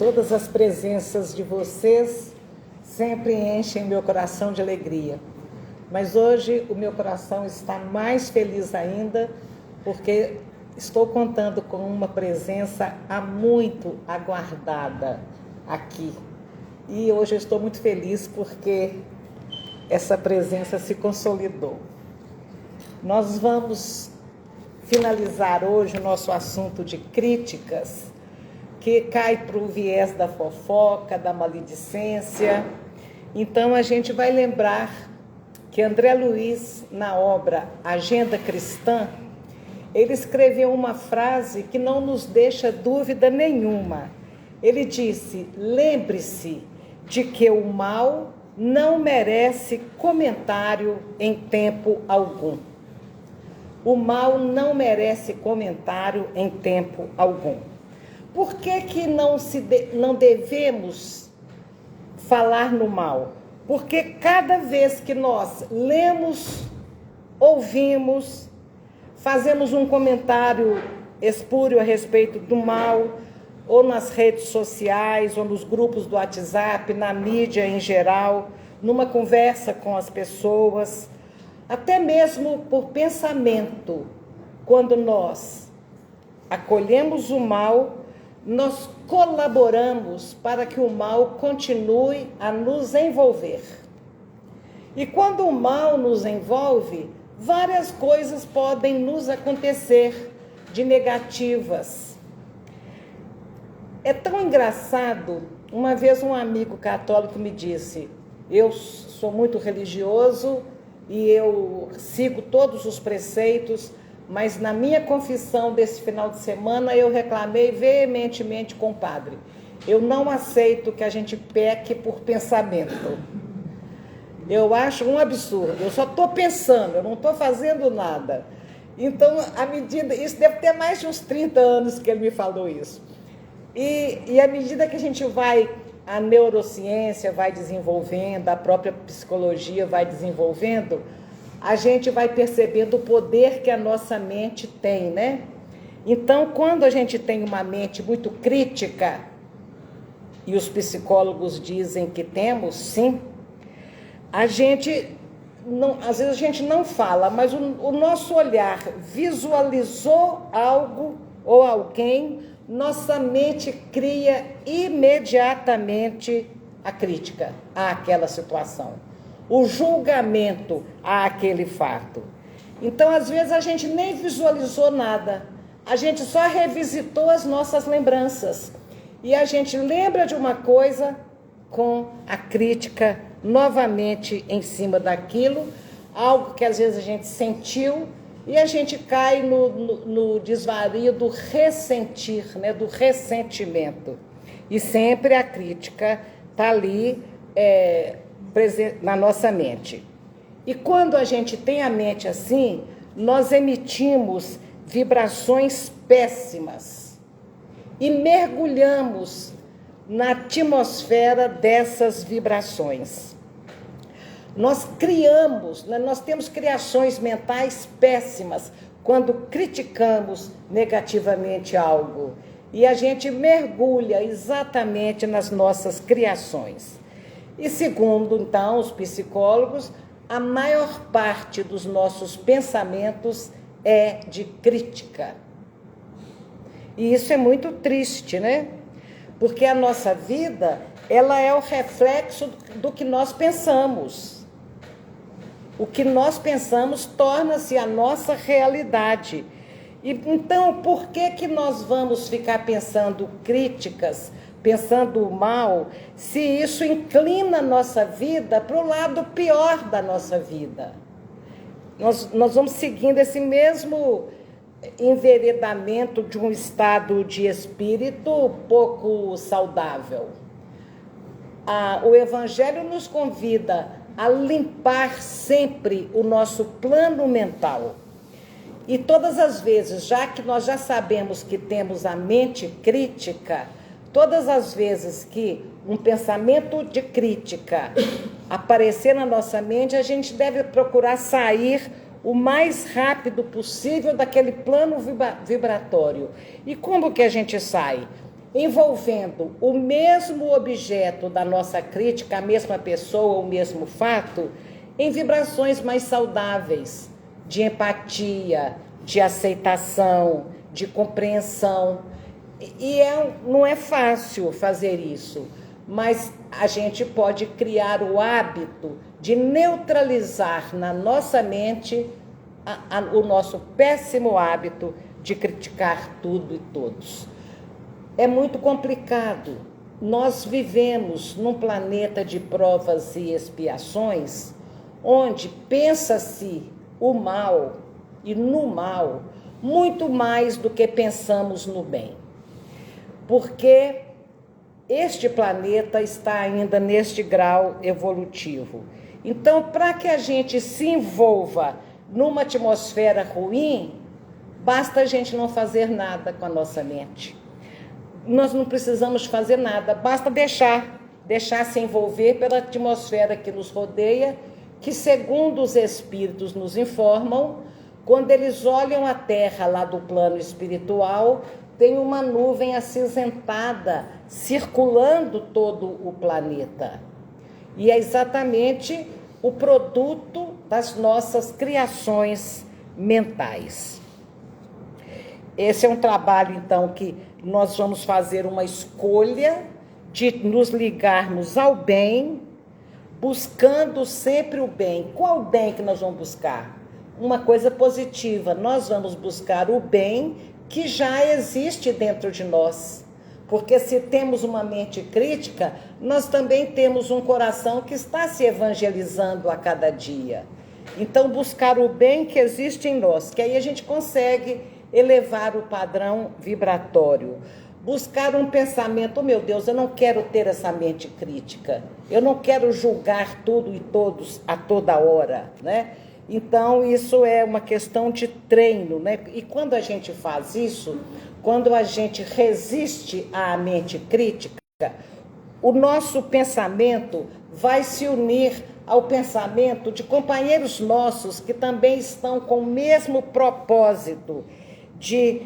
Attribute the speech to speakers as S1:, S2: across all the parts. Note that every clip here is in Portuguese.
S1: Todas as presenças de vocês sempre enchem meu coração de alegria. Mas hoje o meu coração está mais feliz ainda, porque estou contando com uma presença há muito aguardada aqui. E hoje eu estou muito feliz porque essa presença se consolidou. Nós vamos finalizar hoje o nosso assunto de críticas, que cai para o viés da fofoca, da maledicência. Então a gente vai lembrar que André Luiz, na obra Agenda Cristã, ele escreveu uma frase que não nos deixa dúvida nenhuma. Ele disse: lembre-se de que o mal não merece comentário em tempo algum. O mal não merece comentário em tempo algum. Por que não devemos falar no mal? Porque cada vez que nós lemos, ouvimos, fazemos um comentário espúrio a respeito do mal, ou nas redes sociais, ou nos grupos do WhatsApp, na mídia em geral, numa conversa com as pessoas, até mesmo por pensamento, quando nós acolhemos o mal, nós colaboramos para que o mal continue a nos envolver. E quando o mal nos envolve, várias coisas podem nos acontecer de negativas. É tão engraçado, uma vez um amigo católico me disse: eu sou muito religioso e eu sigo todos os preceitos, mas na minha confissão desse final de semana eu reclamei veementemente com o padre. Eu não aceito que a gente peque por pensamento. Eu acho um absurdo, eu só estou pensando, eu não estou fazendo nada. Então, isso deve ter mais de uns 30 anos que ele me falou isso. E à medida que a neurociência vai desenvolvendo, a própria psicologia vai desenvolvendo, a gente vai percebendo o poder que a nossa mente tem, né? Então, quando a gente tem uma mente muito crítica, e os psicólogos dizem que temos, sim, às vezes a gente não fala, mas o nosso olhar visualizou algo ou alguém, nossa mente cria imediatamente a crítica àquela situação, o julgamento àquele fato. Então, às vezes, a gente nem visualizou nada, a gente só revisitou as nossas lembranças. E a gente lembra de uma coisa com a crítica novamente em cima daquilo, algo que às vezes a gente sentiu, e a gente cai no desvario do ressentir, né, do ressentimento. E sempre a crítica está ali na nossa mente. E quando a gente tem a mente assim, nós emitimos vibrações péssimas e mergulhamos na atmosfera dessas vibrações. Nós temos criações mentais péssimas quando criticamos negativamente algo. E a gente mergulha exatamente nas nossas criações. E segundo, então, os psicólogos, a maior parte dos nossos pensamentos é de crítica. E isso é muito triste, né? Porque a nossa vida, ela é o reflexo do que nós pensamos. O que nós pensamos torna-se a nossa realidade. E então, por que nós vamos ficar pensando críticas, pensando o mal, se isso inclina a nossa vida para o lado pior da nossa vida? Nós vamos seguindo esse mesmo enveredamento de um estado de espírito pouco saudável. O Evangelho nos convida a limpar sempre o nosso plano mental. E todas as vezes, já que nós já sabemos que temos a mente crítica, todas as vezes que um pensamento de crítica aparecer na nossa mente, a gente deve procurar sair o mais rápido possível daquele plano vibratório. E como que a gente sai? envolvendo o mesmo objeto da nossa crítica, a mesma pessoa, o mesmo fato, em vibrações mais saudáveis, de empatia, de aceitação, de compreensão. E não é fácil fazer isso, mas a gente pode criar o hábito de neutralizar na nossa mente o nosso péssimo hábito de criticar tudo e todos. É muito complicado. Nós vivemos num planeta de provas e expiações, onde pensa-se o mal e no mal muito mais do que pensamos no bem. Porque este planeta está ainda neste grau evolutivo. Então, para que a gente se envolva numa atmosfera ruim, basta a gente não fazer nada com a nossa mente. Nós não precisamos fazer nada, basta deixar se envolver pela atmosfera que nos rodeia, que, segundo os espíritos nos informam, quando eles olham a Terra lá do plano espiritual, tem uma nuvem acinzentada circulando todo o planeta. E é exatamente o produto das nossas criações mentais. Esse é um trabalho, então, que nós vamos fazer uma escolha de nos ligarmos ao bem, buscando sempre o bem. Qual bem que nós vamos buscar? Uma coisa positiva. Nós vamos buscar o bem que já existe dentro de nós. Porque se temos uma mente crítica, nós também temos um coração que está se evangelizando a cada dia. Então, buscar o bem que existe em nós, que aí a gente consegue elevar o padrão vibratório. Buscar um pensamento, oh meu Deus, eu não quero ter essa mente crítica. Eu não quero julgar tudo e todos a toda hora, né? Então, isso é uma questão de treino, né? E quando a gente faz isso, quando a gente resiste à mente crítica, o nosso pensamento vai se unir ao pensamento de companheiros nossos que também estão com o mesmo propósito de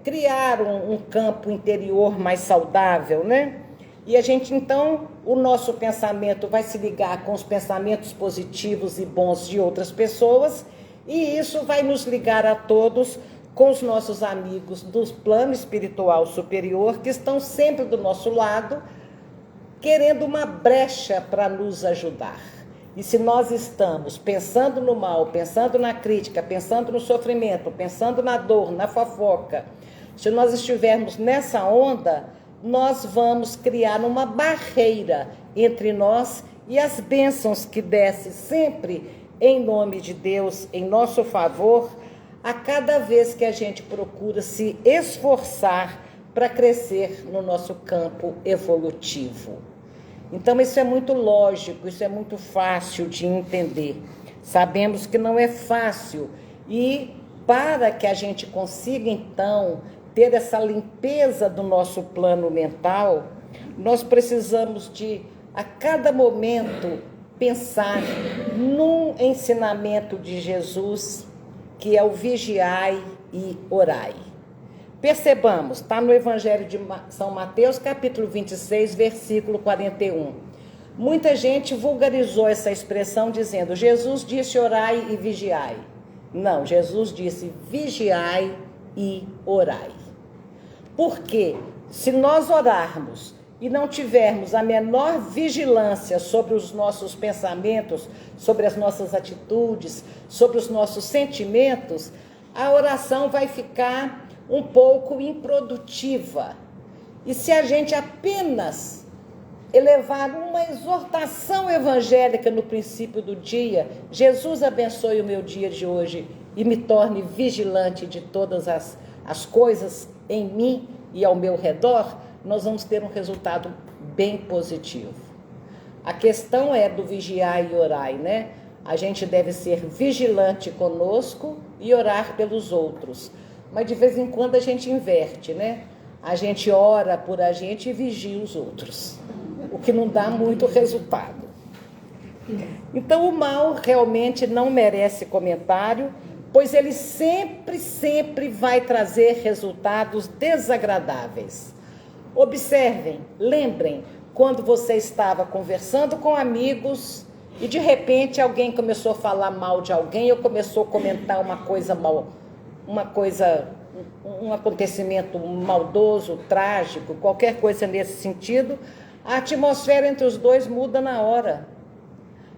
S1: criar um campo interior mais saudável, né? E a gente, então, o nosso pensamento vai se ligar com os pensamentos positivos e bons de outras pessoas, e isso vai nos ligar a todos com os nossos amigos do plano espiritual superior, que estão sempre do nosso lado, querendo uma brecha para nos ajudar. E se nós estamos pensando no mal, pensando na crítica, pensando no sofrimento, pensando na dor, na fofoca, se nós estivermos nessa onda, nós vamos criar uma barreira entre nós e as bênçãos que descem sempre em nome de Deus, em nosso favor, a cada vez que a gente procura se esforçar para crescer no nosso campo evolutivo. Então, isso é muito lógico, isso é muito fácil de entender. Sabemos que não é fácil. E para que a gente consiga, então, ter essa limpeza do nosso plano mental, nós precisamos de, a cada momento, pensar num ensinamento de Jesus, que é o vigiai e orai. Percebamos, está no Evangelho de São Mateus, capítulo 26, versículo 41. Muita gente vulgarizou essa expressão dizendo, Jesus disse orai e vigiai. Não, Jesus disse vigiai e orai. Porque se nós orarmos e não tivermos a menor vigilância sobre os nossos pensamentos, sobre as nossas atitudes, sobre os nossos sentimentos, a oração vai ficar um pouco improdutiva. E se a gente apenas elevar uma exortação evangélica no princípio do dia, Jesus abençoe o meu dia de hoje e me torne vigilante de todas as coisas em mim e ao meu redor, nós vamos ter um resultado bem positivo. A questão é do vigiar e orar, né? A gente deve ser vigilante conosco e orar pelos outros. Mas de vez em quando a gente inverte, né? A gente ora por a gente e vigia os outros, o que não dá muito resultado. Então o mal realmente não merece comentário, pois ele sempre, sempre vai trazer resultados desagradáveis. Observem, lembrem, quando você estava conversando com amigos e de repente alguém começou a falar mal de alguém ou começou a comentar uma coisa mal, um acontecimento maldoso, trágico, qualquer coisa nesse sentido, a atmosfera entre os dois muda na hora.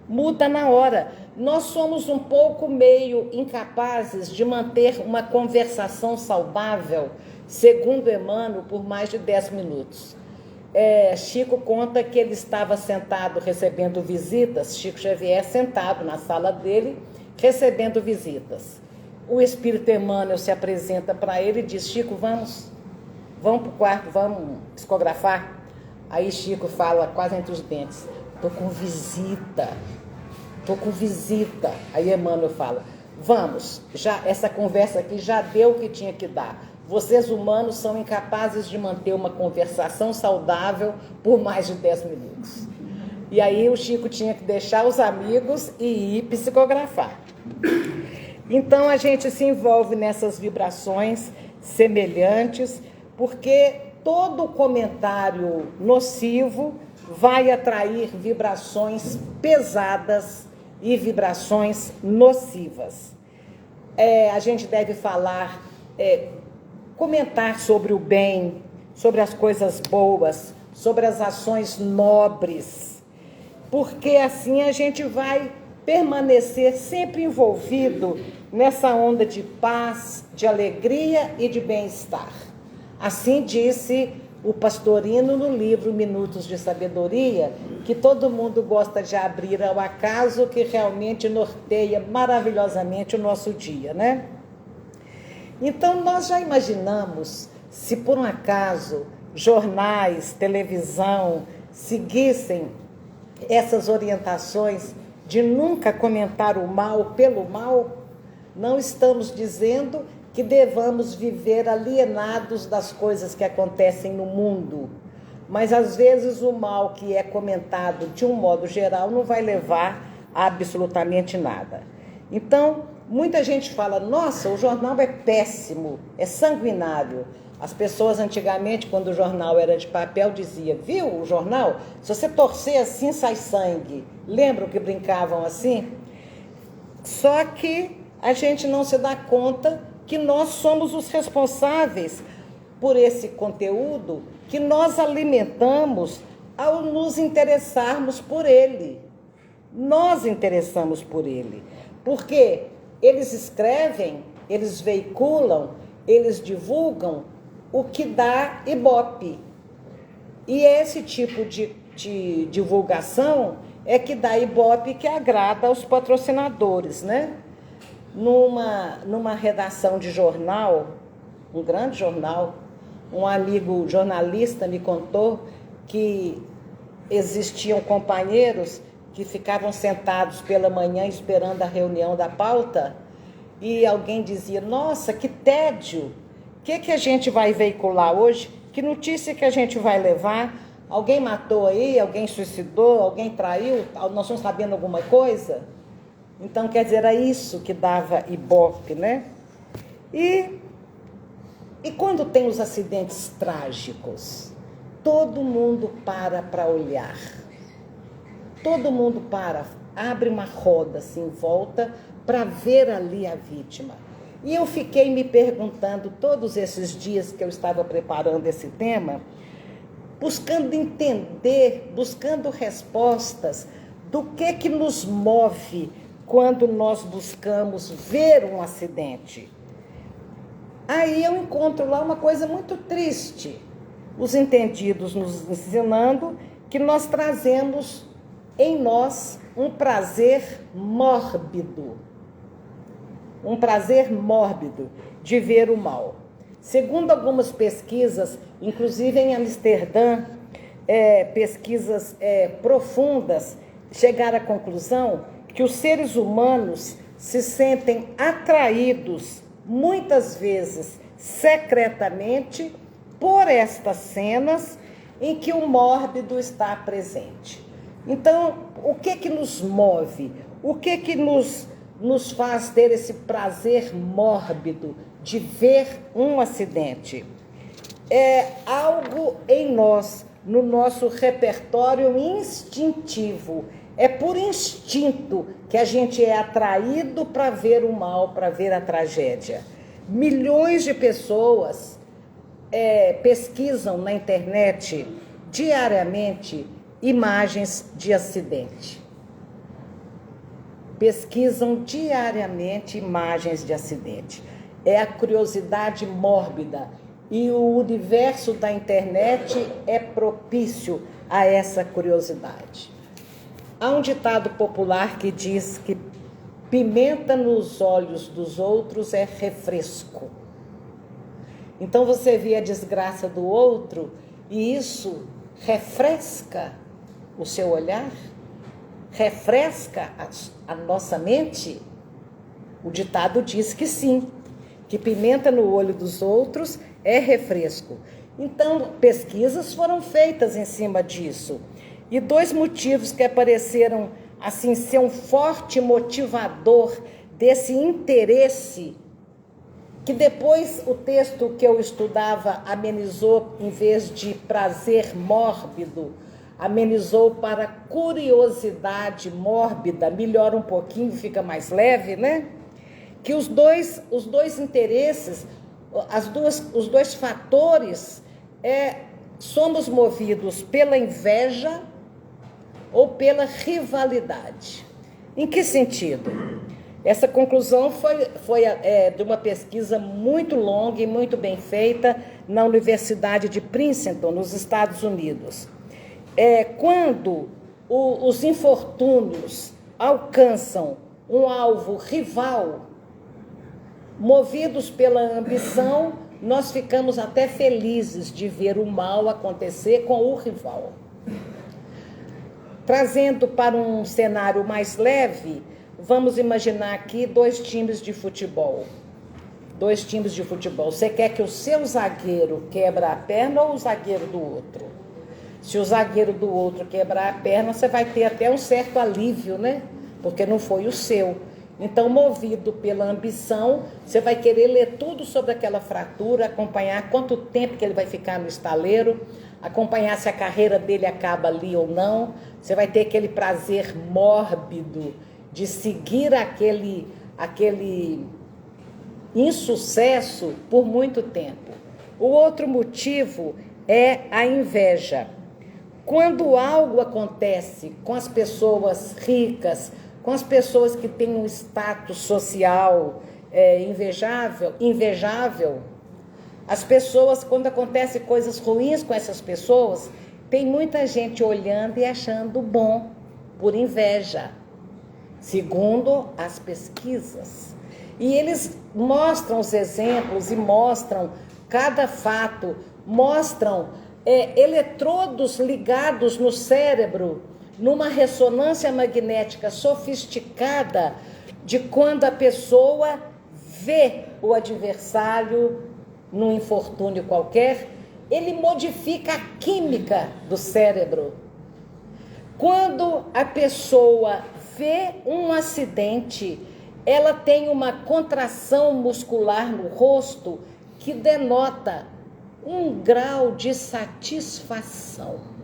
S1: Muda na hora. Nós somos um pouco meio incapazes de manter uma conversação saudável, segundo Emmanuel, por mais de 10 minutos. Chico conta que ele estava sentado recebendo visitas, Chico Xavier sentado na sala dele, recebendo visitas. O espírito Emmanuel se apresenta para ele e diz: Chico, vamos para o quarto, vamos psicografar. Aí Chico fala quase entre os dentes: estou com visita. Aí Emmanuel fala: vamos, já essa conversa aqui já deu o que tinha que dar. Vocês humanos são incapazes de manter uma conversação saudável por mais de 10 minutos. E aí o Chico tinha que deixar os amigos e ir psicografar. Então a gente se envolve nessas vibrações semelhantes, porque todo comentário nocivo vai atrair vibrações pesadas e vibrações nocivas. A gente deve falar, comentar sobre o bem, sobre as coisas boas, sobre as ações nobres, porque assim a gente vai permanecer sempre envolvido nessa onda de paz, de alegria e de bem-estar. Assim disse o Pastorino no livro Minutos de Sabedoria, que todo mundo gosta de abrir ao acaso, que realmente norteia maravilhosamente o nosso dia, né? Então, nós já imaginamos se por um acaso jornais, televisão seguissem essas orientações de nunca comentar o mal pelo mal? Não estamos dizendo que devamos viver alienados das coisas que acontecem no mundo, mas às vezes o mal que é comentado de um modo geral não vai levar a absolutamente nada. Então, muita gente fala: nossa, o jornal é péssimo, é sanguinário. As pessoas antigamente, quando o jornal era de papel, diziam: viu o jornal? Se você torcer assim, sai sangue. Lembram que brincavam assim? Só que a gente não se dá conta que nós somos os responsáveis por esse conteúdo que nós alimentamos ao nos interessarmos por ele. Nós interessamos por ele, porque eles escrevem, eles veiculam, eles divulgam o que dá Ibope. E esse tipo de divulgação é que dá Ibope, que agrada aos patrocinadores, né? Numa redação de jornal, um grande jornal, um amigo jornalista me contou que existiam companheiros que ficavam sentados pela manhã esperando a reunião da pauta e alguém dizia: nossa, que tédio, o que a gente vai veicular hoje? Que notícia que a gente vai levar? Alguém matou aí? Alguém suicidou? Alguém traiu? Nós estamos sabendo alguma coisa? Então, quer dizer, era isso que dava Ibope, né? E quando tem os acidentes trágicos, todo mundo para olhar. Todo mundo abre uma roda assim em volta para ver ali a vítima. E eu fiquei me perguntando todos esses dias que eu estava preparando esse tema, buscando entender, buscando respostas do que nos move quando nós buscamos ver um acidente. Aí eu encontro lá uma coisa muito triste. Os entendidos nos ensinando que nós trazemos em nós um prazer mórbido. Um prazer mórbido de ver o mal. Segundo algumas pesquisas, inclusive em Amsterdã, pesquisas profundas, chegaram à conclusão que os seres humanos se sentem atraídos, muitas vezes secretamente, por estas cenas em que o mórbido está presente. Então, o que nos move? O que nos nos faz ter esse prazer mórbido de ver um acidente? É algo em nós, no nosso repertório instintivo. É por instinto que a gente é atraído para ver o mal, para ver a tragédia. Milhões de pessoas pesquisam na internet diariamente imagens de acidente. Pesquisam diariamente imagens de acidente. É a curiosidade mórbida. E o universo da internet é propício a essa curiosidade. Há um ditado popular que diz que pimenta nos olhos dos outros é refresco. Então você vê a desgraça do outro e isso refresca o seu olhar, refresca a nossa mente. O ditado diz que sim, que pimenta no olho dos outros é refresco. Então, pesquisas foram feitas em cima disso. E 2 motivos que apareceram assim ser um forte motivador desse interesse, que depois o texto que eu estudava amenizou, em vez de prazer mórbido, amenizou para curiosidade mórbida, melhora um pouquinho, fica mais leve, né? Que os dois interesses, os dois fatores, somos movidos pela inveja ou pela rivalidade. Em que sentido? Essa conclusão foi de uma pesquisa muito longa e muito bem feita na Universidade de Princeton, nos Estados Unidos. Quando os infortúnios alcançam um alvo rival, movidos pela ambição, nós ficamos até felizes de ver o mal acontecer com o rival. Trazendo para um cenário mais leve, vamos imaginar aqui 2 times de futebol. 2 times de futebol. Você quer que o seu zagueiro quebra a perna ou o zagueiro do outro? Se o zagueiro do outro quebrar a perna, você vai ter até um certo alívio, né? Porque não foi o seu. Então, movido pela ambição, você vai querer ler tudo sobre aquela fratura, acompanhar quanto tempo que ele vai ficar no estaleiro, acompanhar se a carreira dele acaba ali ou não. Você vai ter aquele prazer mórbido de seguir aquele insucesso por muito tempo. O outro motivo é a inveja. Quando algo acontece com as pessoas ricas, com as pessoas que têm um status social invejável, as pessoas, quando acontecem coisas ruins com essas pessoas, tem muita gente olhando e achando bom, por inveja, segundo as pesquisas. E eles mostram os exemplos e mostram cada fato, mostram eletrodos ligados no cérebro, numa ressonância magnética sofisticada, de quando a pessoa vê o adversário num infortúnio qualquer, ele modifica a química do cérebro. Quando a pessoa vê um acidente, ela tem uma contração muscular no rosto que denota um grau de satisfação.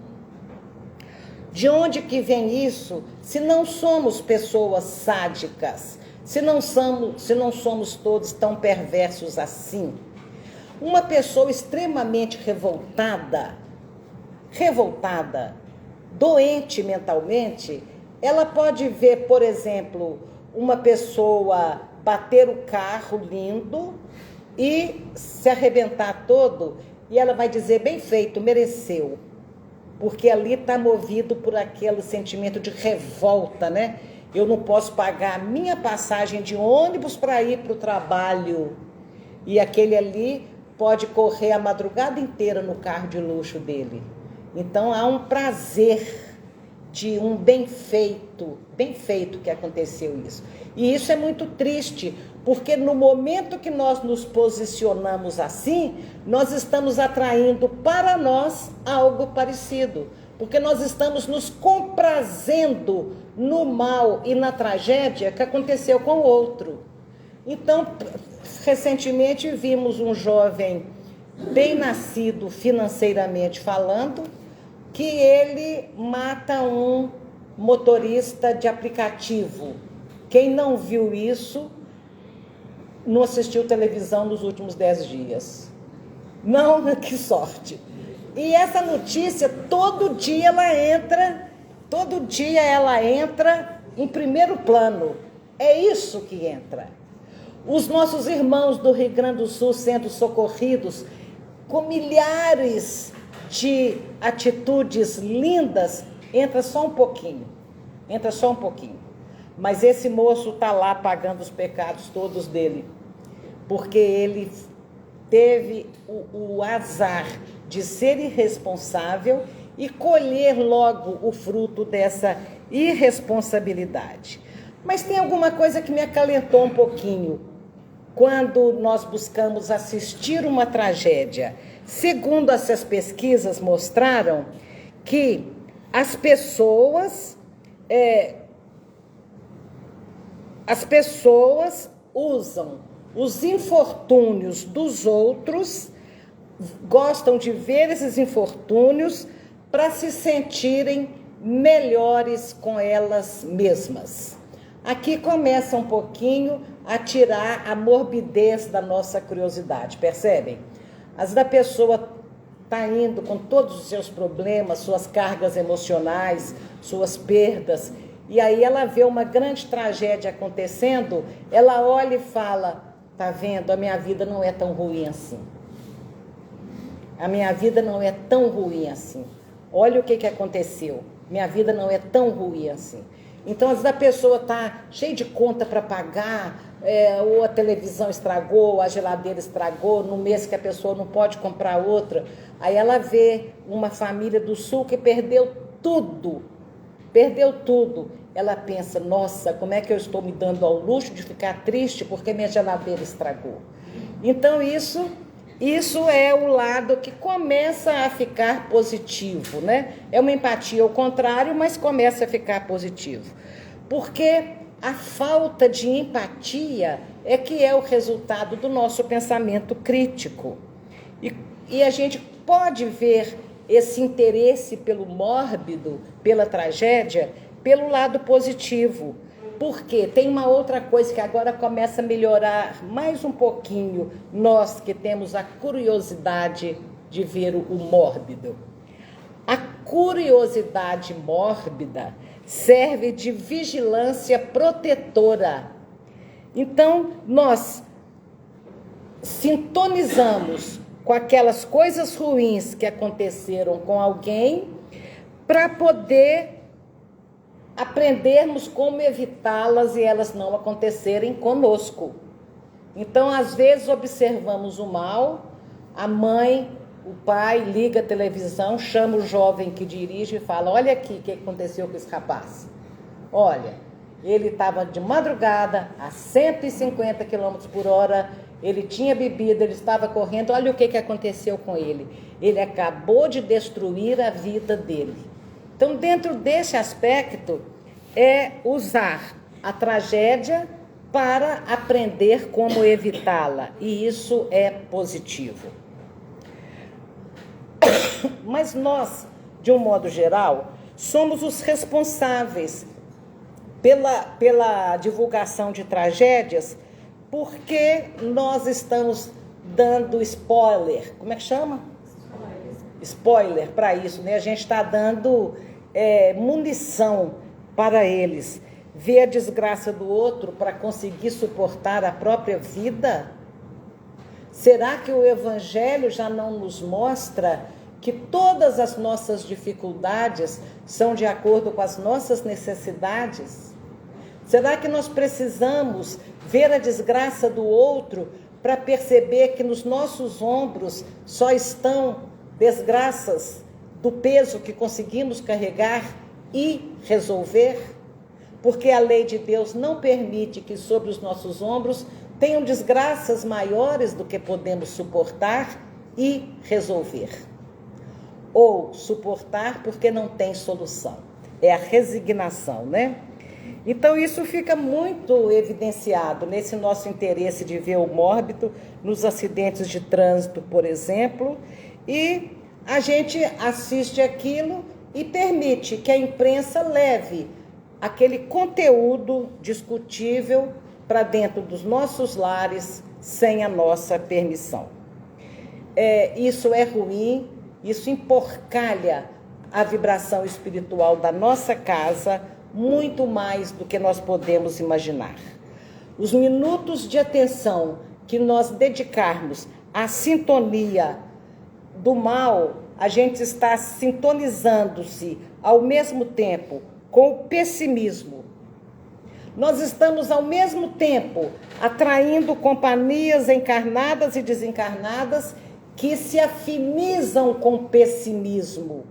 S1: De onde que vem isso? Se não somos pessoas sádicas, se não somos todos tão perversos assim. Uma pessoa extremamente revoltada, doente mentalmente, ela pode ver, por exemplo, uma pessoa bater o carro lindo e se arrebentar todo, e ela vai dizer, bem feito, mereceu. Porque ali está movido por aquele sentimento de revolta, né? Eu não posso pagar a minha passagem de ônibus para ir para o trabalho. E aquele ali pode correr a madrugada inteira no carro de luxo dele. Então há um prazer de um bem feito que aconteceu isso. E isso é muito triste, porque no momento que nós nos posicionamos assim, nós estamos atraindo para nós algo parecido. porque nós estamos nos comprazendo no mal e na tragédia que aconteceu com o outro. Então, recentemente vimos um jovem bem nascido financeiramente falando, que ele mata um motorista de aplicativo. Quem não viu isso, não assistiu televisão nos últimos 10 dias. Não, que sorte. E essa notícia, todo dia ela entra em primeiro plano. É isso que entra. Os nossos irmãos do Rio Grande do Sul sendo socorridos com milhares de atitudes lindas, entra só um pouquinho. Mas esse moço está lá pagando os pecados todos dele, porque ele teve o azar de ser irresponsável e colher logo o fruto dessa irresponsabilidade. Mas tem alguma coisa que me acalentou um pouquinho quando nós buscamos assistir uma tragédia. Segundo essas pesquisas mostraram que as pessoas usam os infortúnios dos outros, gostam de ver esses infortúnios para se sentirem melhores com elas mesmas. Aqui começa um pouquinho a tirar a morbidez da nossa curiosidade, percebem? Às vezes a pessoa está indo com todos os seus problemas, suas cargas emocionais, suas perdas, e aí ela vê uma grande tragédia acontecendo, ela olha e fala, tá vendo, a minha vida não é tão ruim assim. A minha vida não é tão ruim assim. Olha o que aconteceu. Minha vida não é tão ruim assim. Então, às vezes a pessoa está cheia de conta para pagar, ou a televisão estragou, ou a geladeira estragou, no mês que a pessoa não pode comprar outra. Aí ela vê uma família do Sul que perdeu tudo. Ela pensa, nossa, como é que eu estou me dando ao luxo de ficar triste porque minha geladeira estragou? Então, isso é o lado que começa a ficar positivo, né? É uma empatia ao contrário, mas começa a ficar positivo. Porque a falta de empatia é que é o resultado do nosso pensamento crítico. E a gente pode ver esse interesse pelo mórbido, pela tragédia, pelo lado positivo. Porque tem uma outra coisa que agora começa a melhorar mais um pouquinho, nós que temos a curiosidade de ver o mórbido. A curiosidade mórbida serve de vigilância protetora. Então, nós sintonizamos com aquelas coisas ruins que aconteceram com alguém para poder aprendermos como evitá-las e elas não acontecerem conosco. Então, às vezes, observamos o mal, a mãe, o pai liga a televisão, chama o jovem que dirige e fala, olha aqui o que aconteceu com esse rapaz. Olha, ele estava de madrugada a 150 km por hora, ele tinha bebido, ele estava correndo, olha o que aconteceu com ele. Ele acabou de destruir a vida dele. Então, dentro desse aspecto, é usar a tragédia para aprender como evitá-la. E isso é positivo. Mas nós, de um modo geral, somos os responsáveis pela divulgação de tragédias, porque nós estamos dando spoiler. Como é que chama? Spoiler para isso, né? A gente está dando munição para eles. Ver a desgraça do outro para conseguir suportar a própria vida? Será que o Evangelho já não nos mostra que todas as nossas dificuldades são de acordo com as nossas necessidades? Será que nós precisamos ver a desgraça do outro para perceber que nos nossos ombros só estão desgraças do peso que conseguimos carregar e resolver? Porque a lei de Deus não permite que sobre os nossos ombros tenham desgraças maiores do que podemos suportar e resolver. ou suportar porque não tem solução. É a resignação, né? Então, isso fica muito evidenciado nesse nosso interesse de ver o mórbido nos acidentes de trânsito, por exemplo, e a gente assiste aquilo e permite que a imprensa leve aquele conteúdo discutível para dentro dos nossos lares sem a nossa permissão. Isso é ruim, isso emporcalha a vibração espiritual da nossa casa muito mais do que nós podemos imaginar. Os minutos de atenção que nós dedicarmos à sintonia do mal, a gente está sintonizando-se ao mesmo tempo com o pessimismo. Nós estamos ao mesmo tempo atraindo companhias encarnadas e desencarnadas que se afinizam com o pessimismo.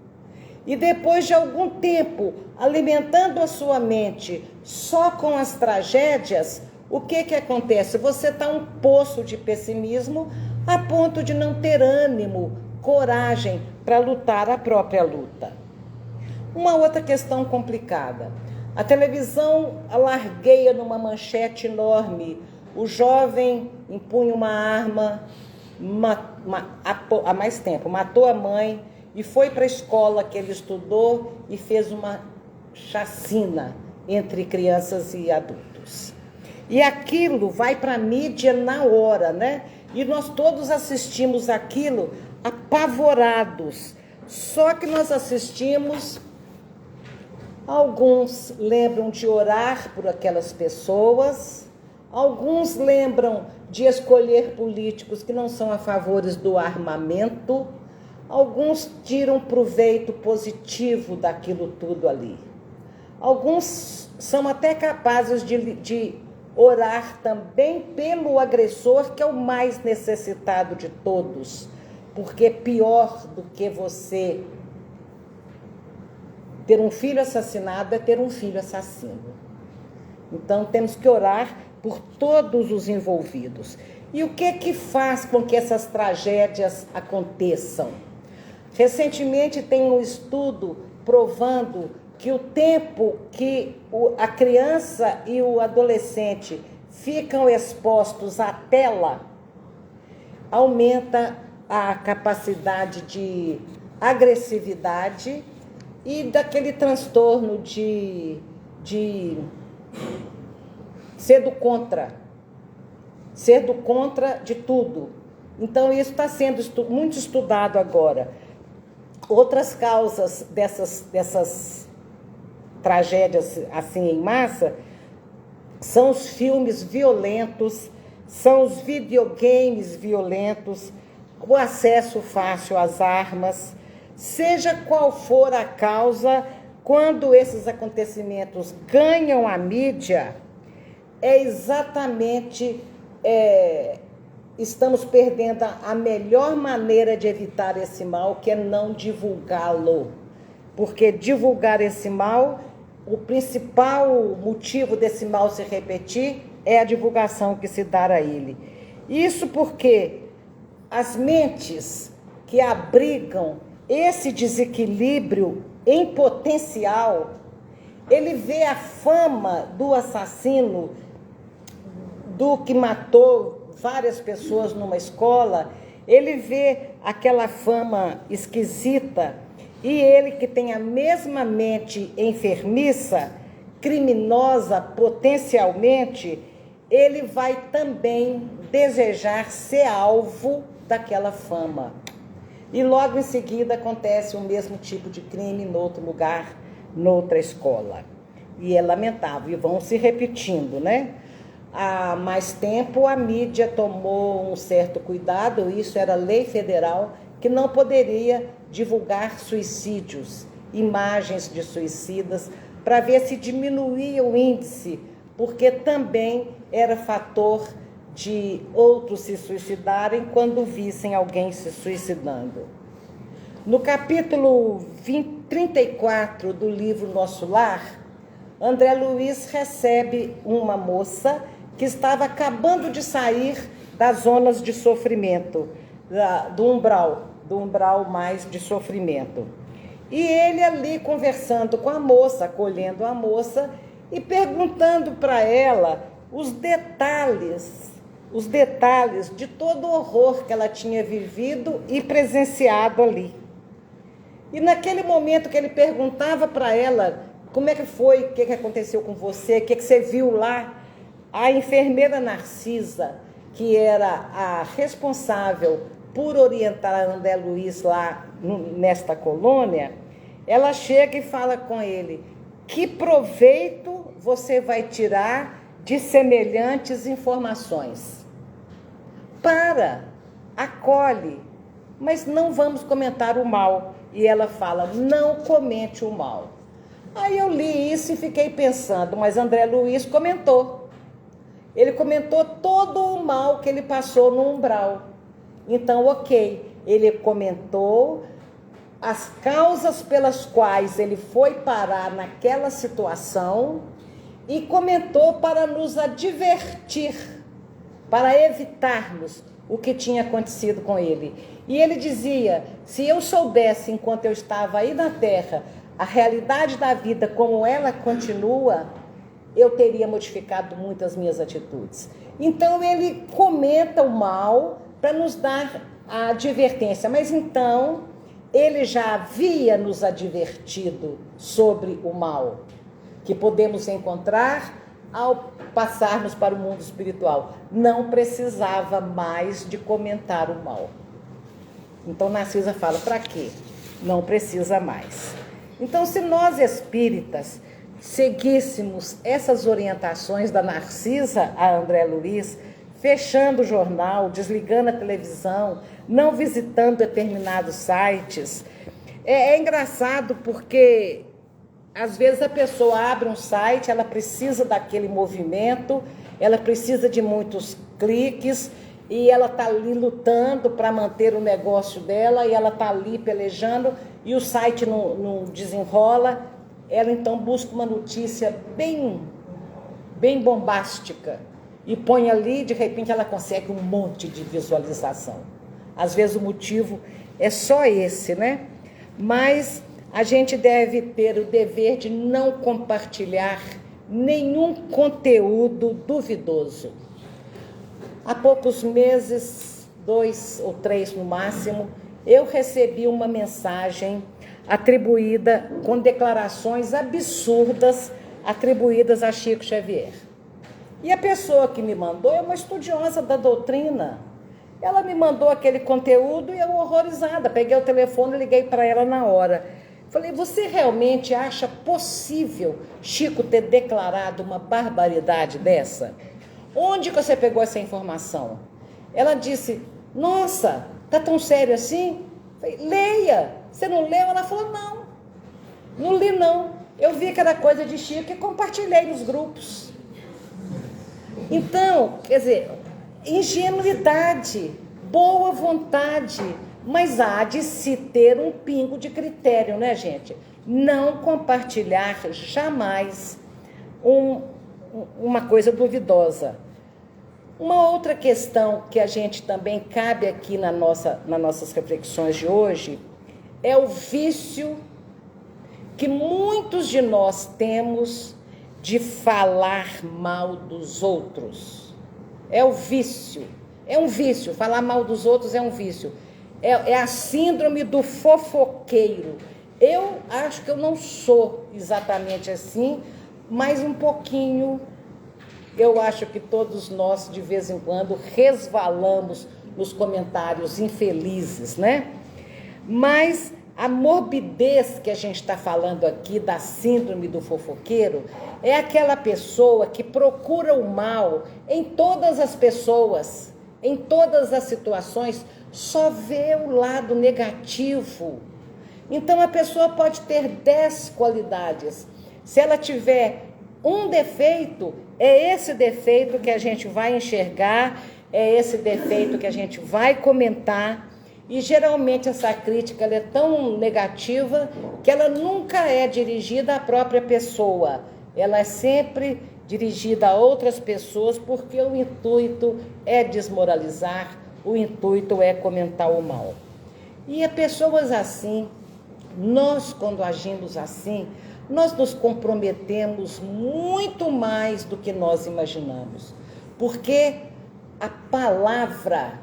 S1: E depois de algum tempo, alimentando a sua mente só com as tragédias, o que acontece? Você está um poço de pessimismo a ponto de não ter ânimo, coragem para lutar a própria luta. Uma outra questão complicada. A televisão alargueia numa manchete enorme. O jovem empunha uma arma há mais tempo, matou a mãe e foi para a escola que ele estudou e fez uma chacina entre crianças e adultos. E aquilo vai para a mídia na hora, né? E nós todos assistimos aquilo apavorados. Só que nós assistimos, alguns lembram de orar por aquelas pessoas, alguns lembram de escolher políticos que não são a favor do armamento, alguns tiram proveito positivo daquilo tudo ali. Alguns são até capazes de orar também pelo agressor, que é o mais necessitado de todos, porque pior do que você ter um filho assassinado é ter um filho assassino. Então temos que orar por todos os envolvidos. E o que faz com que essas tragédias aconteçam? Recentemente tem um estudo provando que o tempo que a criança e o adolescente ficam expostos à tela aumenta a capacidade de agressividade e daquele transtorno de ser do contra de tudo. Então isso está sendo muito estudado agora. Outras causas dessas tragédias assim em massa são os filmes violentos, são os videogames violentos, o acesso fácil às armas. Seja qual for a causa, quando esses acontecimentos ganham a mídia, é exatamente... estamos perdendo a melhor maneira de evitar esse mal, que é não divulgá-lo. Porque divulgar esse mal, o principal motivo desse mal se repetir é a divulgação que se dá a ele. Isso porque as mentes que abrigam esse desequilíbrio em potencial, ele vê a fama do assassino, do que matou várias pessoas numa escola, ele vê aquela fama esquisita e ele que tem a mesma mente enfermiça, criminosa potencialmente, ele vai também desejar ser alvo daquela fama. E logo em seguida acontece o mesmo tipo de crime em outro lugar, noutra escola. E é lamentável, e vão se repetindo, né? Há mais tempo a mídia tomou um certo cuidado, isso era lei federal, que não poderia divulgar suicídios, imagens de suicidas, para ver se diminuía o índice, porque também era fator de outros se suicidarem quando vissem alguém se suicidando. No capítulo 34 do livro Nosso Lar, André Luiz recebe uma moça que estava acabando de sair das zonas de sofrimento. do umbral mais de sofrimento. E ele ali conversando com a moça, acolhendo a moça e perguntando para ela os detalhes de todo o horror que ela tinha vivido e presenciado ali. E naquele momento que ele perguntava para ela como é que foi, o que aconteceu com você, o que você viu lá, a enfermeira Narcisa, que era a responsável por orientar a André Luiz lá nesta colônia, ela chega e fala com ele: que proveito você vai tirar de semelhantes informações? Acolhe, mas não vamos comentar o mal. E ela fala: não comente o mal. Aí eu li isso e fiquei pensando, mas André Luiz comentou. Ele comentou todo o mal que ele passou no umbral. Então, ok, ele comentou as causas pelas quais ele foi parar naquela situação e comentou para nos advertir, para evitarmos o que tinha acontecido com ele. E ele dizia: se eu soubesse, enquanto eu estava aí na Terra, a realidade da vida como ela continua, eu teria modificado muito as minhas atitudes. Então ele comenta o mal para nos dar a advertência, mas então ele já havia nos advertido sobre o mal que podemos encontrar ao passarmos para o mundo espiritual. Não precisava mais de comentar o mal. Então Narcisa fala: para quê? Não precisa mais. Então, se nós espíritas seguíssemos essas orientações da Narcisa a André Luiz, fechando o jornal, desligando a televisão, não visitando determinados sites, é engraçado porque às vezes a pessoa abre um site, ela precisa daquele movimento, ela precisa de muitos cliques e ela está ali lutando para manter o negócio dela e ela está ali pelejando e o site não desenrola. Ela então busca uma notícia bem bombástica e põe ali, de repente ela consegue um monte de visualização. Às vezes o motivo é só esse, né? Mas a gente deve ter o dever de não compartilhar nenhum conteúdo duvidoso. Há poucos meses, 2 ou 3 no máximo, eu recebi uma mensagem atribuída com declarações absurdas atribuídas a Chico Xavier. E a pessoa que me mandou é uma estudiosa da doutrina. Ela me mandou aquele conteúdo e eu, horrorizada, peguei o telefone e liguei para ela na hora. Falei: você realmente acha possível Chico ter declarado uma barbaridade dessa? Onde que você pegou essa informação? Ela disse: nossa, tá tão sério assim? Falei: leia. Você não leu? Ela falou: não li não. Eu vi que era coisa de Chico e compartilhei nos grupos. Então, quer dizer, ingenuidade, boa vontade, mas há de se ter um pingo de critério, né, gente? Não compartilhar jamais uma coisa duvidosa. Uma outra questão que a gente também cabe aqui nas nossas reflexões de hoje é o vício que muitos de nós temos de falar mal dos outros. É o vício, é um vício, falar mal dos outros é um vício. É a síndrome do fofoqueiro. Eu acho que eu não sou exatamente assim, mas um pouquinho. Eu acho que todos nós, de vez em quando, resvalamos nos comentários infelizes, né? Mas a morbidez que a gente está falando aqui da síndrome do fofoqueiro é aquela pessoa que procura o mal em todas as pessoas, em todas as situações, só vê o lado negativo. Então a pessoa pode ter 10 qualidades. Se ela tiver um defeito, é esse defeito que a gente vai enxergar, é esse defeito que a gente vai comentar. E geralmente essa crítica ela é tão negativa que ela nunca é dirigida à própria pessoa. Ela é sempre dirigida a outras pessoas porque o intuito é desmoralizar o intuito é comentar o mal. E as pessoas assim, nós quando agimos assim, nós nos comprometemos muito mais do que nós imaginamos. Porque a palavra,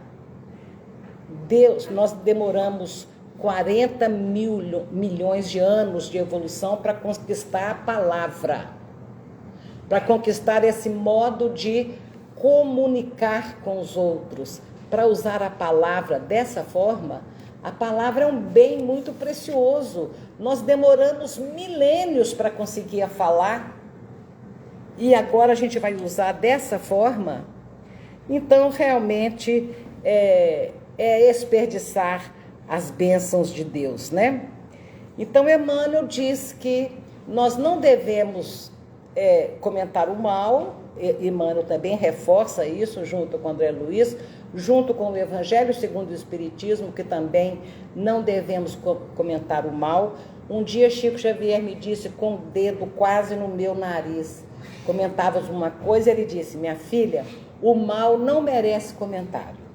S1: Deus, nós demoramos 40 milhões de anos de evolução para conquistar a palavra, para conquistar esse modo de comunicar com os outros, para usar a palavra dessa forma. A palavra é um bem muito precioso. Nós demoramos milênios para conseguir falar e agora a gente vai usar dessa forma. Então, realmente, é desperdiçar as bênçãos de Deus, né? Então, Emmanuel diz que nós não devemos comentar o mal. Emmanuel também reforça isso junto com André Luiz, junto com o Evangelho segundo o Espiritismo, que também não devemos comentar o mal. Um dia Chico Xavier me disse com o dedo quase no meu nariz, comentávamos uma coisa, ele disse: minha filha, o mal não merece comentário.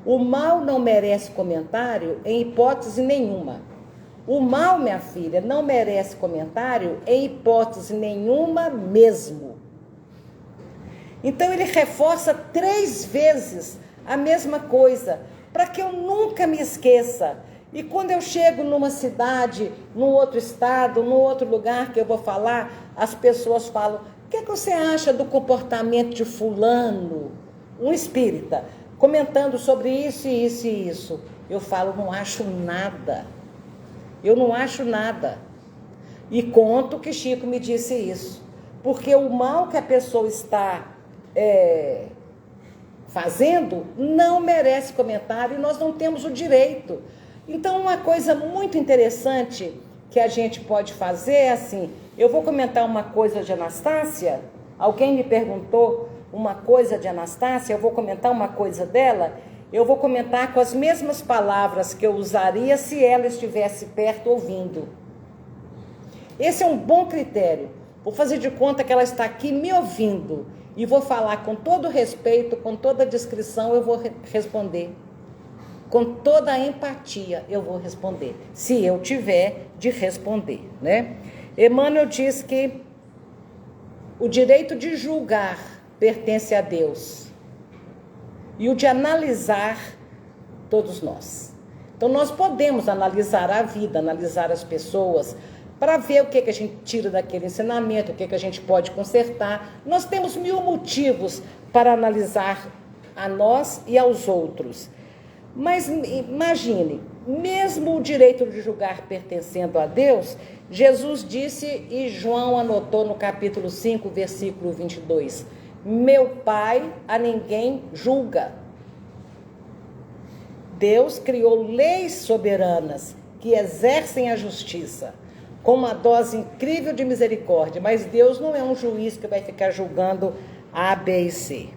S1: O mal não merece comentário em hipótese nenhuma. O mal, minha filha, não merece comentário em hipótese nenhuma mesmo. Então ele reforça 3 vezes a mesma coisa, para que eu nunca me esqueça. E quando eu chego numa cidade, num outro estado, num outro lugar que eu vou falar, as pessoas falam: o que você acha do comportamento de fulano? Um espírita, comentando sobre isso e isso e isso. Eu falo: não acho nada. Eu não acho nada. E conto que Chico me disse isso. Porque o mal que a pessoa está fazendo não merece comentário e nós não temos o direito. Então, uma coisa muito interessante que a gente pode fazer é assim: eu vou comentar uma coisa de Anastácia, alguém me perguntou uma coisa de Anastácia, eu vou comentar uma coisa dela, eu vou comentar com as mesmas palavras que eu usaria se ela estivesse perto ouvindo. Esse é um bom critério. Vou fazer de conta que ela está aqui me ouvindo e vou falar com todo respeito, com toda discrição, eu vou responder. Com toda a empatia eu vou responder, se eu tiver de responder, né? Emmanuel diz que o direito de julgar pertence a Deus e o de analisar todos nós. Então nós podemos analisar a vida, analisar as pessoas, para ver o que a gente tira daquele ensinamento, o que a gente pode consertar. Nós temos 1000 motivos para analisar a nós e aos outros. Mas imagine, mesmo o direito de julgar pertencendo a Deus, Jesus disse, e João anotou no capítulo 5, versículo 22, meu Pai a ninguém julga. Deus criou leis soberanas que exercem a justiça, com uma dose incrível de misericórdia, mas Deus não é um juiz que vai ficar julgando A, B e C.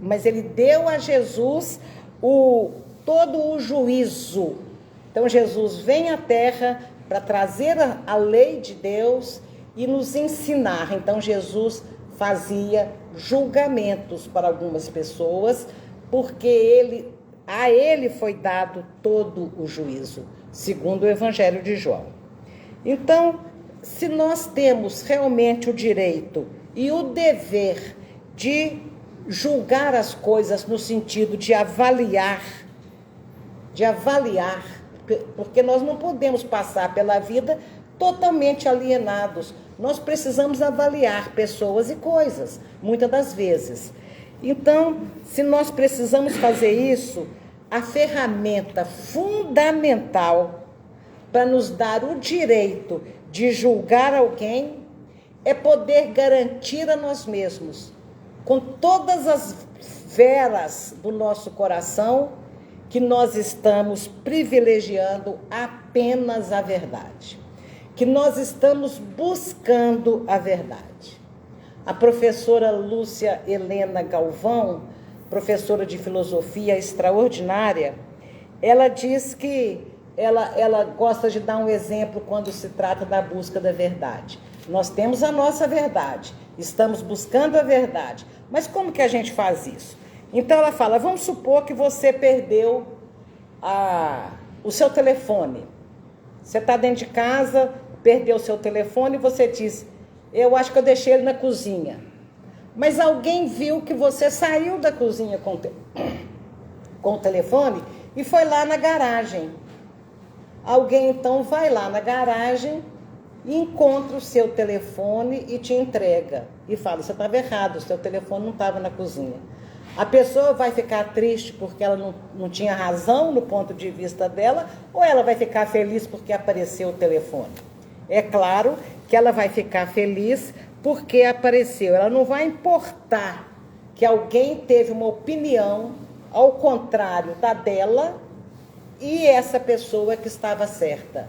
S1: Mas ele deu a Jesus todo o juízo. Então Jesus vem à terra para trazer a lei de Deus e nos ensinar. Então Jesus fazia julgamentos para algumas pessoas, porque a ele foi dado todo o juízo, segundo o Evangelho de João. Então, se nós temos realmente o direito e o dever de julgar as coisas no sentido de avaliar, porque nós não podemos passar pela vida totalmente alienados. Nós precisamos avaliar pessoas e coisas, muitas das vezes. Então, se nós precisamos fazer isso, a ferramenta fundamental para nos dar o direito de julgar alguém é poder garantir a nós mesmos, com todas as veras do nosso coração, que nós estamos privilegiando apenas a verdade, que nós estamos buscando a verdade. A professora Lúcia Helena Galvão, professora de filosofia extraordinária, ela diz que ela gosta de dar um exemplo quando se trata da busca da verdade. Nós temos a nossa verdade, estamos buscando a verdade, mas como que a gente faz isso? Então ela fala, vamos supor que você perdeu o seu telefone. Você está dentro de casa, perdeu o seu telefone e você diz, eu acho que eu deixei ele na cozinha. Mas alguém viu que você saiu da cozinha com o telefone e foi lá na garagem. Alguém então vai lá na garagem e encontra o seu telefone e te entrega. E fala, você estava errado, o seu telefone não estava na cozinha. A pessoa vai ficar triste porque ela não tinha razão no ponto de vista dela, ou ela vai ficar feliz porque apareceu o telefone? É claro que ela vai ficar feliz porque apareceu. Ela não vai importar que alguém teve uma opinião ao contrário da dela e essa pessoa que estava certa.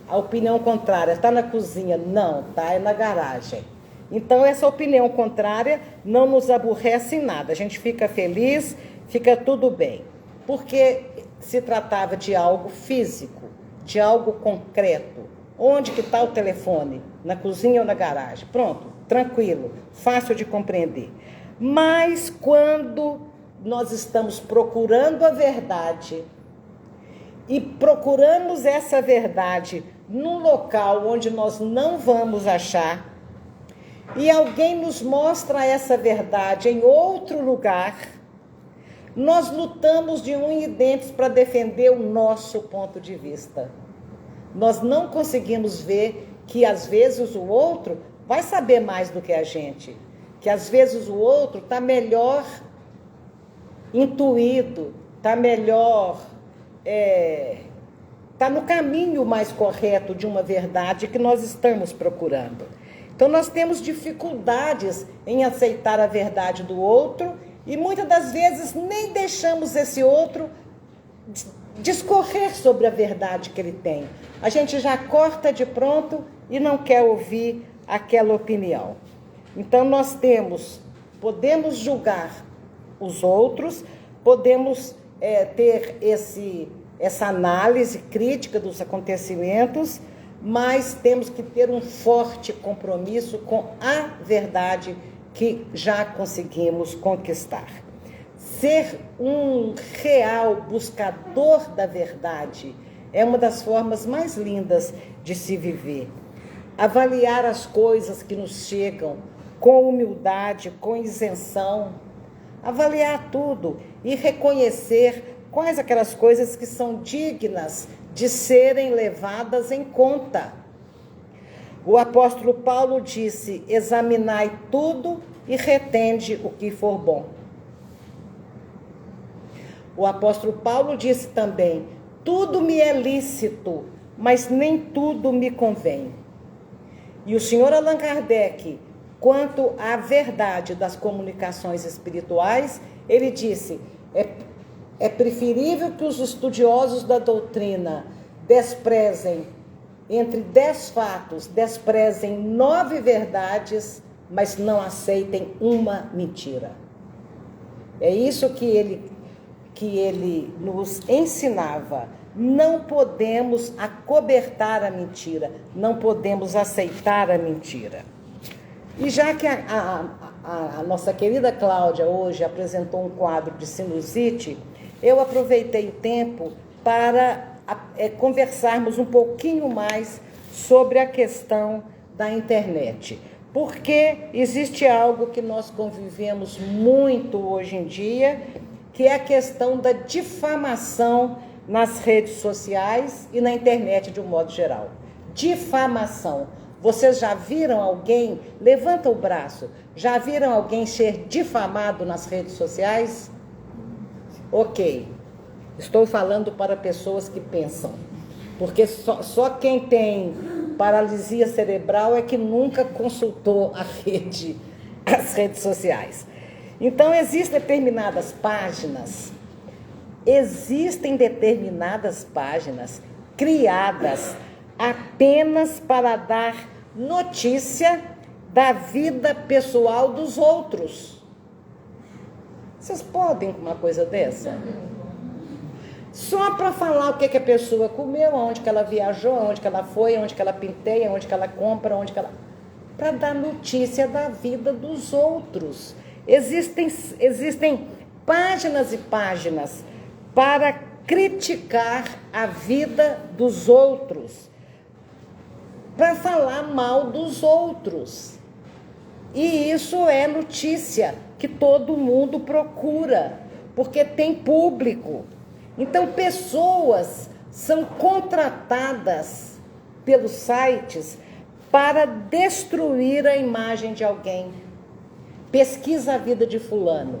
S1: A opinião contrária está na cozinha? Não, está na garagem. Então, essa opinião contrária não nos aborrece em nada. A gente fica feliz, fica tudo bem. Porque se tratava de algo físico, de algo concreto. Onde que está o telefone? Na cozinha ou na garagem? Pronto, tranquilo, fácil de compreender. Mas quando nós estamos procurando a verdade e procuramos essa verdade num local onde nós não vamos achar, e alguém nos mostra essa verdade em outro lugar, nós lutamos de unhas e dentes para defender o nosso ponto de vista. Nós não conseguimos ver que às vezes o outro vai saber mais do que a gente, que às vezes o outro está melhor intuído, está melhor, está no caminho mais correto de uma verdade que nós estamos procurando. Então nós temos dificuldades em aceitar a verdade do outro e muitas das vezes nem deixamos esse outro discorrer sobre a verdade que ele tem. A gente já corta de pronto e não quer ouvir aquela opinião. Então nós podemos julgar os outros, podemos ter essa análise crítica dos acontecimentos, mas temos que ter um forte compromisso com a verdade que já conseguimos conquistar. Ser um real buscador da verdade é uma das formas mais lindas de se viver. Avaliar as coisas que nos chegam com humildade, com isenção, avaliar tudo e reconhecer quais aquelas coisas que são dignas de serem levadas em conta. O apóstolo Paulo disse, examinai tudo e retende o que for bom. O apóstolo Paulo disse também, tudo me é lícito, mas nem tudo me convém. E o senhor Allan Kardec, quanto à verdade das comunicações espirituais, ele disse, é preferível que os estudiosos da doutrina desprezem, entre 10 fatos, desprezem 9 verdades, mas não aceitem uma mentira. É isso que ele nos ensinava. Não podemos acobertar a mentira, não podemos aceitar a mentira. E já que a nossa querida Cláudia hoje apresentou um quadro de sinusite, eu aproveitei o tempo para conversarmos um pouquinho mais sobre a questão da internet. Porque existe algo que nós convivemos muito hoje em dia, que é a questão da difamação nas redes sociais e na internet de um modo geral. Difamação. Vocês já viram alguém, levanta o braço, já viram alguém ser difamado nas redes sociais? Ok, estou falando para pessoas que pensam, porque só quem tem paralisia cerebral é que nunca consultou as redes sociais. Então, existem determinadas páginas criadas apenas para dar notícia da vida pessoal dos outros. Vocês podem com uma coisa dessa? Só para falar o que a pessoa comeu, aonde que ela viajou, aonde que ela foi, aonde que ela pinteia, aonde que ela compra, para dar notícia da vida dos outros. Existem páginas e páginas para criticar a vida dos outros, para falar mal dos outros. E isso é notícia que todo mundo procura, porque tem público. Então, pessoas são contratadas pelos sites para destruir a imagem de alguém. Pesquisa a vida de fulano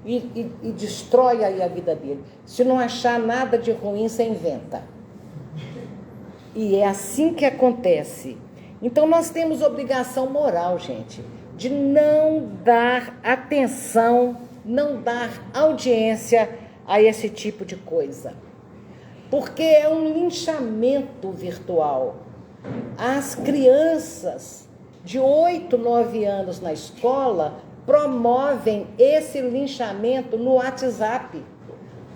S1: e destrói aí a vida dele. Se não achar nada de ruim, você inventa. E é assim que acontece. Então, nós temos obrigação moral, gente, de não dar atenção, não dar audiência a esse tipo de coisa. Porque é um linchamento virtual. As crianças de 8, 9 anos na escola promovem esse linchamento no WhatsApp.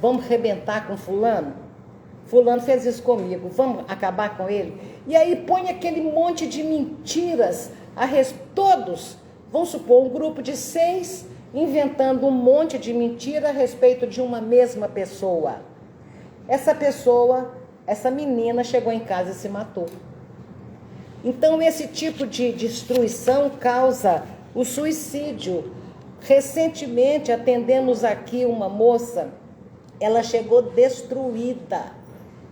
S1: Vamos arrebentar com fulano? Fulano fez isso comigo, vamos acabar com ele? E aí põe aquele monte de mentiras, todos, vamos supor, um grupo de 6 inventando um monte de mentira a respeito de uma mesma pessoa. Essa menina chegou em casa e se matou. Então, esse tipo de destruição causa o suicídio. Recentemente, atendemos aqui uma moça, ela chegou destruída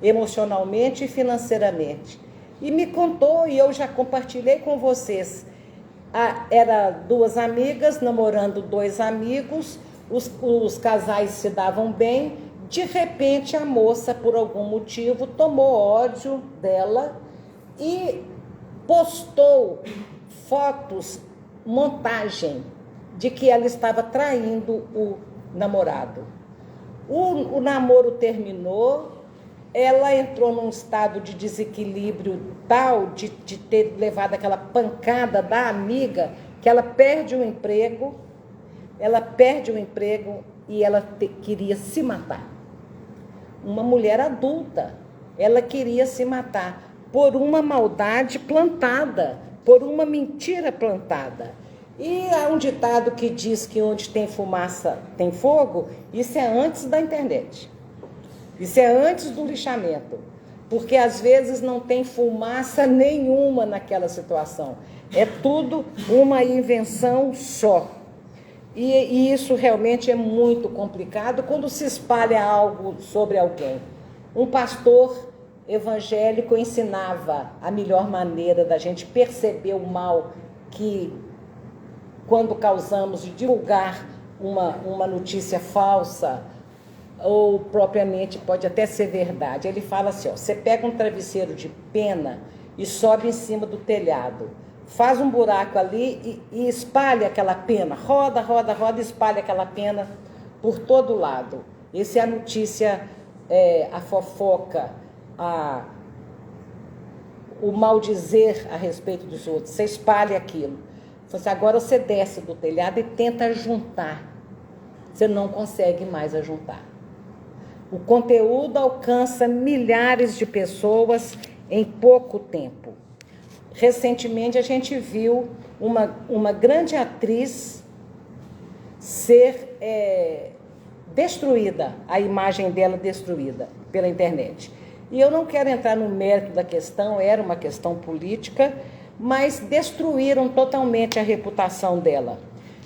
S1: emocionalmente e financeiramente. E me contou, e eu já compartilhei com vocês, era 2 amigas namorando 2 amigos, os casais se davam bem, de repente a moça, por algum motivo, tomou ódio dela e postou fotos, montagem, de que ela estava traindo o namorado. O namoro terminou, ela entrou num estado de desequilíbrio tal, de ter levado aquela pancada da amiga, que ela perde o emprego e ela queria se matar. Uma mulher adulta, ela queria se matar por uma maldade plantada, por uma mentira plantada. E há um ditado que diz que onde tem fumaça tem fogo, isso é antes da internet. Isso é antes do lixamento, porque às vezes não tem fumaça nenhuma naquela situação. É tudo uma invenção só. E isso realmente é muito complicado quando se espalha algo sobre alguém. Um pastor evangélico ensinava a melhor maneira da gente perceber o mal que, quando causamos, de divulgar uma notícia falsa, ou propriamente pode até ser verdade. Ele fala assim, ó, você pega um travesseiro de pena e sobe em cima do telhado, faz um buraco ali e espalha aquela pena, roda, roda, roda, espalha aquela pena por todo lado. Essa é a notícia, a fofoca, o maldizer a respeito dos outros. Você espalha aquilo. Agora você desce do telhado e tenta juntar. Você não consegue mais ajuntar. O conteúdo alcança milhares de pessoas em pouco tempo. Recentemente a gente viu uma grande atriz ser destruída, a imagem dela destruída pela internet. E eu não quero entrar no mérito da questão, era uma questão política, mas destruíram totalmente a reputação dela.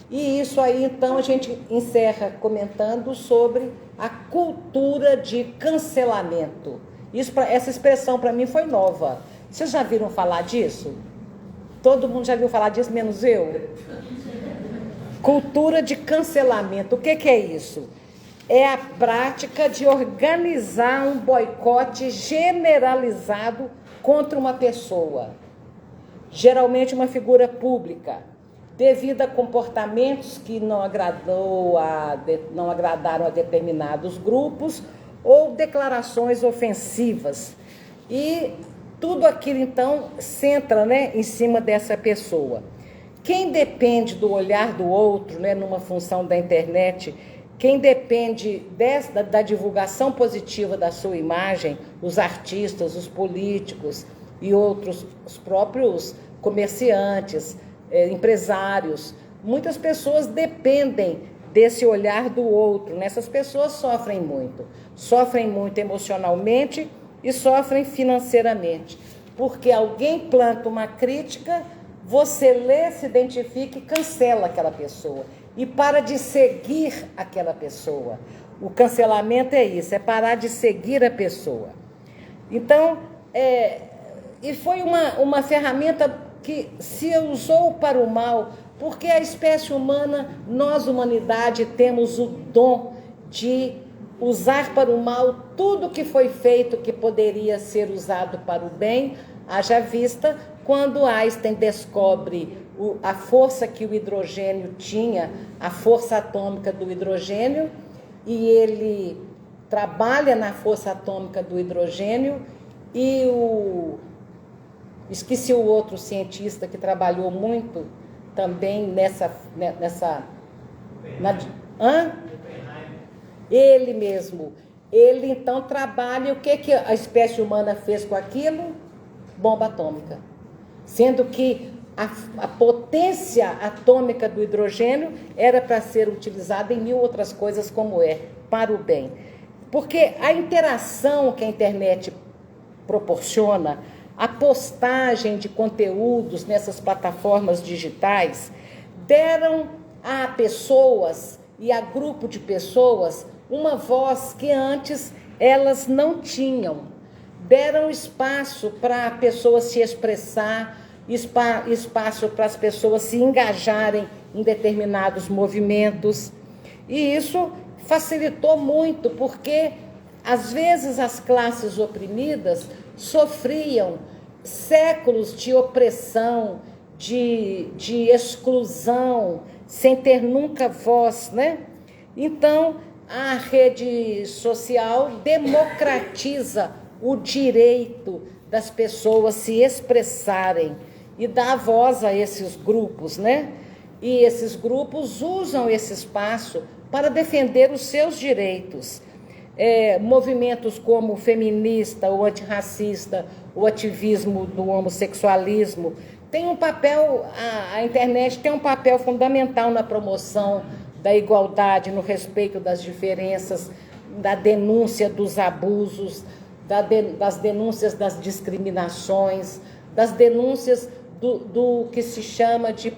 S1: E isso aí, então, a gente encerra comentando sobre a cultura de cancelamento. Essa expressão, para mim, foi nova. Vocês já viram falar disso? Todo mundo já viu falar disso, menos eu? Cultura de cancelamento. O que é isso? É a prática de organizar um boicote generalizado contra uma pessoa, geralmente uma figura pública, devido a comportamentos que não agradaram a determinados grupos ou declarações ofensivas. E tudo aquilo, então, centra, em cima dessa pessoa. Quem depende do olhar do outro, numa função da internet, quem depende da divulgação positiva da sua imagem, os artistas, os políticos e outros, os próprios comerciantes, empresários, muitas pessoas dependem desse olhar do outro, né? Essas pessoas sofrem muito emocionalmente e sofrem financeiramente, porque alguém planta uma crítica, você lê, se identifica e cancela aquela pessoa, e para de seguir aquela pessoa. O cancelamento é isso, é parar de seguir a pessoa. Então, e foi uma ferramenta que se usou para o mal, porque a espécie humana, nós, humanidade, temos o dom de usar para o mal tudo que foi feito que poderia ser usado para o bem, haja vista quando Einstein descobre a força que o hidrogênio tinha, a força atômica do hidrogênio, e ele trabalha na força atômica do hidrogênio, e esqueci o outro cientista que trabalhou muito também ele mesmo. Ele então trabalha, o que a espécie humana fez com aquilo? Bomba atômica. Sendo que a potência atômica do hidrogênio era para ser utilizada em mil outras coisas, como para o bem. Porque a interação que a internet proporciona, a postagem de conteúdos nessas plataformas digitais, deram a pessoas e a grupo de pessoas uma voz que antes elas não tinham. Deram espaço para a pessoa se expressar, espaço para as pessoas se engajarem em determinados movimentos. E isso facilitou muito, porque às vezes as classes oprimidas sofriam séculos de opressão, de exclusão, sem ter nunca voz, né? Então, a rede social democratiza o direito das pessoas se expressarem e dá voz a esses grupos, né? E esses grupos usam esse espaço para defender os seus direitos. Movimentos como o feminista, o antirracista, o ativismo do homossexualismo, tem um papel, a internet tem um papel fundamental na promoção da igualdade, no respeito das diferenças, da denúncia dos abusos, das denúncias das discriminações, das denúncias do que se chama de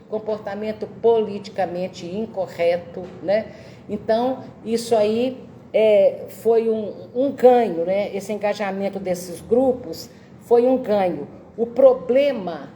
S1: comportamento politicamente incorreto, né? Então, isso aí foi um ganho, né? Esse engajamento desses grupos foi um ganho. O problema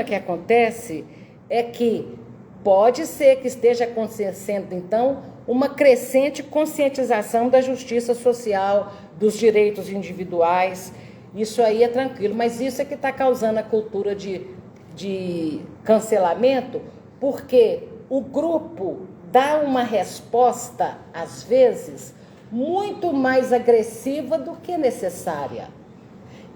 S1: que acontece é que pode ser que esteja acontecendo, então, uma crescente conscientização da justiça social, dos direitos individuais. Isso aí é tranquilo, mas isso é que está causando a cultura de cancelamento, porque o grupo dá uma resposta, às vezes, muito mais agressiva do que necessária.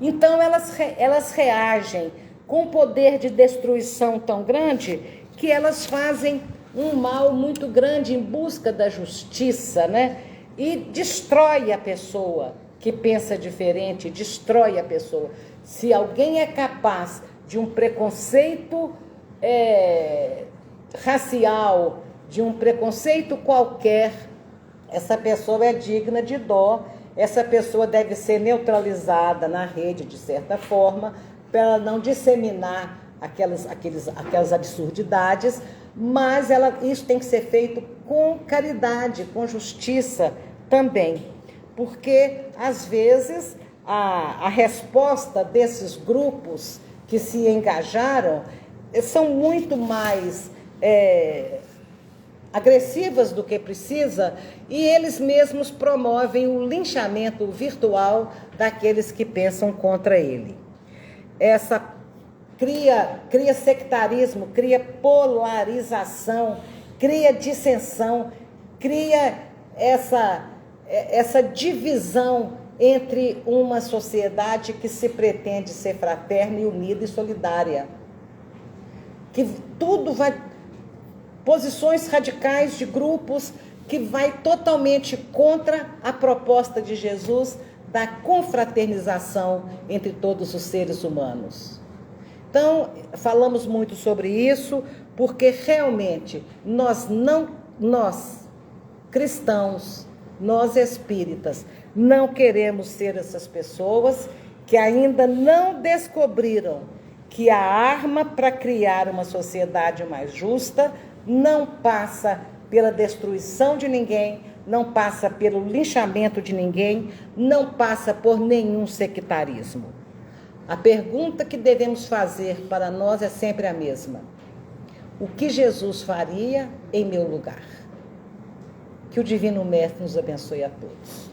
S1: Então, elas reagem com um poder de destruição tão grande que elas fazem um mal muito grande em busca da justiça, né? E destrói a pessoa que pensa diferente, destrói a pessoa. Se alguém é capaz de um preconceito racial, de um preconceito qualquer, essa pessoa é digna de dó, essa pessoa deve ser neutralizada na rede, de certa forma, para ela não disseminar aquelas absurdidades, mas isso tem que ser feito com caridade, com justiça também, porque às vezes a resposta desses grupos que se engajaram são muito mais agressivas do que precisa, e eles mesmos promovem o linchamento virtual daqueles que pensam contra ele. Cria sectarismo, cria polarização, cria dissensão, cria essa divisão entre uma sociedade que se pretende ser fraterna e unida e solidária. Que tudo vai... Posições radicais de grupos que vai totalmente contra a proposta de Jesus da confraternização entre todos os seres humanos. Então, falamos muito sobre isso, porque realmente nós cristãos, nós espíritas, não queremos ser essas pessoas que ainda não descobriram que a arma para criar uma sociedade mais justa não passa pela destruição de ninguém, não passa pelo linchamento de ninguém, não passa por nenhum sectarismo. A pergunta que devemos fazer para nós é sempre a mesma: o que Jesus faria em meu lugar? Que o Divino Mestre nos abençoe a todos.